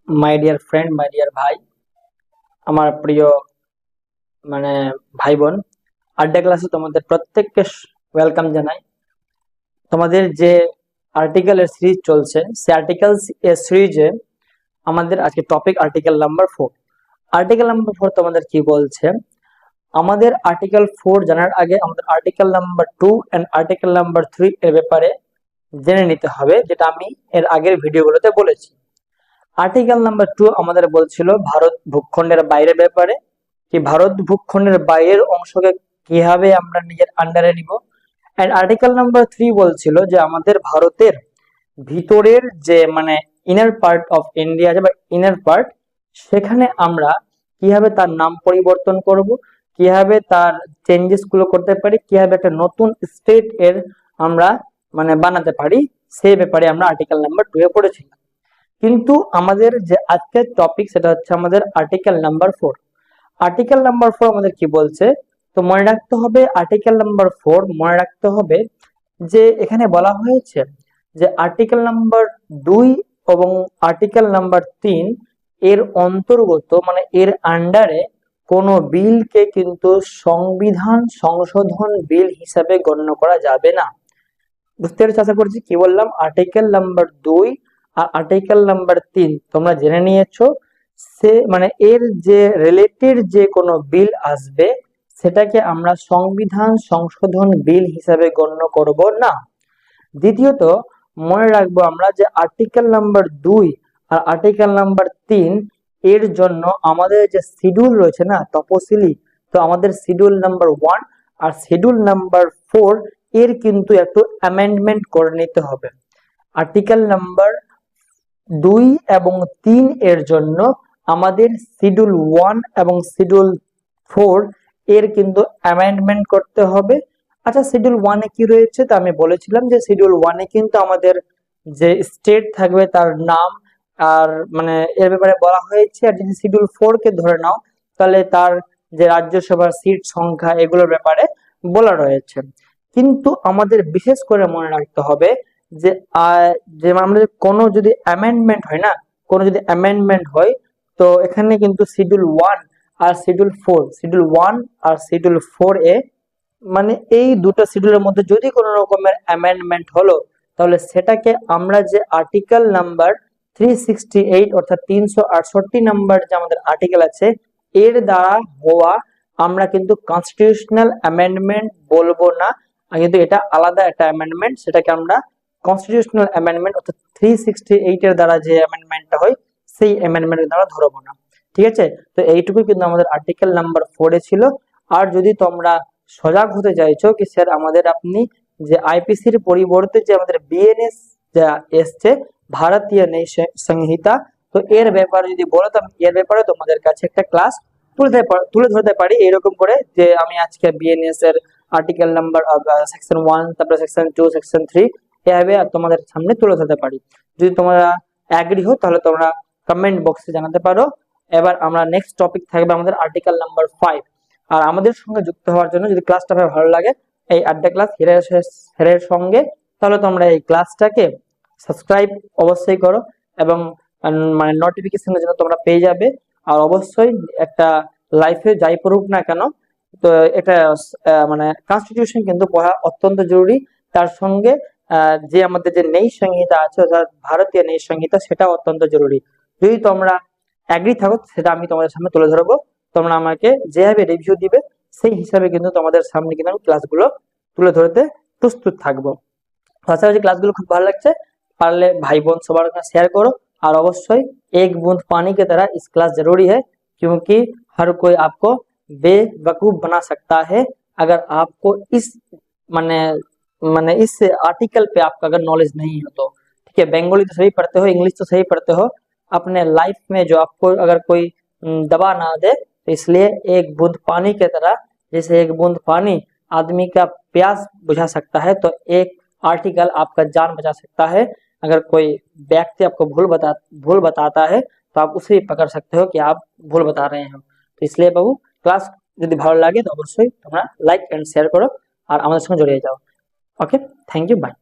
My dear friend, my dear ভাই, আমার প্রিয় মানে ভাই বোন, আড্ডা ক্লাসে তোমাদের প্রত্যেককে ওয়েলকাম জানাই। তোমাদের যে আর্টিকেলের সিরিজ চলছে, সেই আর্টিকেল সিরিজে আমাদের আজকে topic article number 4। Article number 4 তোমাদের কি বলছে? আমাদের আর্টিকেল 4 জানার আগে আমাদের article number 2 and article number 3 এর ব্যাপারে জেনে নিতে হবে, যেটা আমি এর আগের ভিডিওগুলোতে বলেছি। আর্টিকেল নাম্বার 2 আমাদের বলছিল ভারত ভূখণ্ডের বাইরের ব্যাপারে, কি ভারত ভূখণ্ডের বাইরের অংশকে কিভাবে আমরা নিজের আন্ডারে নিব। এন্ড আর্টিকেল নাম্বার 3 বলছিল যে আমাদের ভারতের ভিতরের যে ইনার পার্ট অফ ইন্ডিয়া আছে বা ইনার পার্ট, সেখানে আমরা কিভাবে তার নাম পরিবর্তন করব, কিভাবে তার চেঞ্জেস গুলো করতে পারি, কিভাবে একটা নতুন স্টেট এর আমরা বানাতে পারি, সেই ব্যাপারে আমরা আর্টিকেল নাম্বার 2 এ পড়েছিলাম। কিন্তু আমাদের যে আজকের টপিক সেটা হচ্ছে আমাদের আর্টিকেল নাম্বার 4। আর্টিকেল নাম্বার 4 আমাদের কি বলছে? তো মনে রাখতে হবে আর্টিকেল নাম্বার 4, মনে রাখতে হবে যে এখানে বলা হয়েছে যে আর্টিকেল নাম্বার 2 এবং আর্টিকেল নাম্বার 3 এর অন্তর্গত এর আন্ডারে কোন বিলকে কিন্তু সংবিধান সংশোধন বিল হিসাবে গণ্য করা যাবে না। বুঝতে পেরেছি আশা করছি। কি বললাম? আর্টিকেল নাম্বার 2 আর আর্টিকেল নাম্বার 3 তোমরা জেনে নিয়েছো। সে এর যে রিলেটেড যে কোনো বিল আসবে সেটাকে আমরা সংবিধান সংশোধন বিল হিসাবে গণ্য করব না। দ্বিতীয়ত মনে রাখবো আমরা যে আর্টিকেল নাম্বার 2 আর আর্টিকেল নাম্বার 3 এর জন্য আমাদের যে শিডিউল রয়েছে না, তপশিলি, তো আমাদের শিডিউল নাম্বার 1 আর শিডিউল নাম্বার 4 এর কিন্তু একটু অ্যামেন্ডমেন্ট করে নিতে হবে। আর্টিকেল নাম্বার 2 এবং 3 এর জন্য আমাদের শিডিউল 1 এবং শিডিউল 4 এর কিন্তু অ্যামেন্ডমেন্ট করতে হবে। আচ্ছা, শিডিউল 1 এ কি রয়েছে? তা আমি বলেছিলাম যে শিডিউল 1 এ কিন্তু আমাদের যে স্টেট থাকবে তার নাম আর এর ব্যাপারে বলা হয়েছে। আর যদি শিডিউল 4 কে ধরে নাও তাহলে তার যে রাজ্যসভার সিট সংখ্যা এগুলোর ব্যাপারে বলা রয়েছে। কিন্তু আমাদের বিশেষ করে মনে রাখতে হবে যে আমাদের কোনো যদি অ্যামেন্ডমেন্ট হয় না, কোনো যদি অ্যামেন্ডমেন্ট হয়, তো এখানে কিন্তু শিডিউল 1 আর শিডিউল 4, শিডিউল 1 আর শিডিউল 4 এ এই দুটো শিডিউলের মধ্যে যদি কোনো রকমের অ্যামেন্ডমেন্ট হলো, তাহলে সেটাকে আমরা যে আর্টিকেল নাম্বার 368 অর্থাৎ 368 নাম্বার যে আমাদের আর্টিকেল আছে এর দ্বারা হওয়া আমরা কিন্তু কনস্টিটিউশনাল অ্যামেন্ডমেন্ট বলবো না, কিন্তু এটা আলাদা একটা অ্যামেন্ডমেন্ট, সেটাকে আমরা কনস্টিটিউশনাল অ্যামেন্ডমেন্ট অর্থাৎ 368 এর দ্বারা যে অ্যামেন্ডমেন্টটা হয় সেই অ্যামেন্ডমেন্টের দ্বারা ধরবো না। ঠিক আছে? তো এইটুকু কিন্তু আমাদের আর্টিকেল নাম্বার 4 এ ছিল। আর যদি তোমরা সজাগ হতে চাইছো কি স্যার আমাদের আপনি যে আইপিসির পরিবর্তে যে আমাদের বিএনএস যা এসছে, ভারতীয় ন্যায় সংহিতা, তো এর ব্যাপারে যদি বলো তো এর ব্যাপারে তোমাদের কাছে একটা ক্লাস তুলে ধরতে পারি এরকম করে, যে আমি আজকে বিএনএস এর আর্টিকেল নাম্বার সেকশন 1, তারপরে সেকশন 2, সেকশন 3 এভাবে তোমাদের সামনে তুলে ধরতে পারি। যদি তোমরা এগ্রি হও তাহলে তোমরা কমেন্ট বক্সে জানাতে পারো। এবার আমরা নেক্সট টপিক থাকবে আমাদের আর্টিকেল নাম্বার 5। আর আমাদের সঙ্গে যুক্ত হওয়ার জন্য যদি ক্লাসটা ভালো লাগে, এই আড্ডা ক্লাস হেরের সঙ্গে, তাহলে তোমরা এই ক্লাসটাকে সাবস্ক্রাইব অবশ্যই করো এবং নোটিফিকেশনের জন্য তোমরা পেয়ে যাবে। আর অবশ্যই একটা লাইফে যাই পড়ুক না কেন, তো এটা কনস্টিটিউশন কিন্তু পড়া অত্যন্ত জরুরি। তার সঙ্গে যে আমাদের যে ন্যায় সংহিতা আছে অর্থাৎ ভারতীয় ন্যায় সংহিতা, সেটা অত্যন্ত জরুরি। যদি তোমরা এগ্রি থাকো সেটা আমি তোমাদের সামনে তুলে ধরবো। তোমরা আমাকে যেভাবে রিভিউ দিবে সেই হিসাবে কিন্তু তোমাদের সামনে কিন্তু আমি ক্লাসগুলো তুলে ধরতে প্রস্তুত থাকবো। আশা করি ক্লাসগুলো খুব ভালো লাগছে। পারলে भाई बहन সবার কাছে শেয়ার করো। और अवश्य एक बूंद पानी की तरह इस क्लास जरूरी है, क्योंकि हर कोई आपको बेवकूफ बना सकता है अगर आपको इस माने माने इस आर्टिकल पे आपका अगर नॉलेज नहीं हो तो। ठीक है, बंगाली तो सही पढ़ते हो, इंग्लिश तो सही पढ़ते हो, अपने लाइफ में जो आपको अगर कोई दबा ना दे, तो इसलिए एक बूंद पानी की तरह, जैसे एक बूंद पानी आदमी का प्यास बुझा सकता है, तो एक आर्टिकल आपका जान बचा सकता है। अगर कोई व्यक्ति आपको भूल बताता है तो आप उसे पकड़ सकते हो कि आप भूल बता रहे हो। तो इसलिए बाबू क्लास যদি ভালো লাগে তো অবশ্যই তোমরা লাইক এন্ড শেয়ার করো আর আমাদের সঙ্গে জড়িয়ে যাও। ওকে, থ্যাংক ইউ, বাই।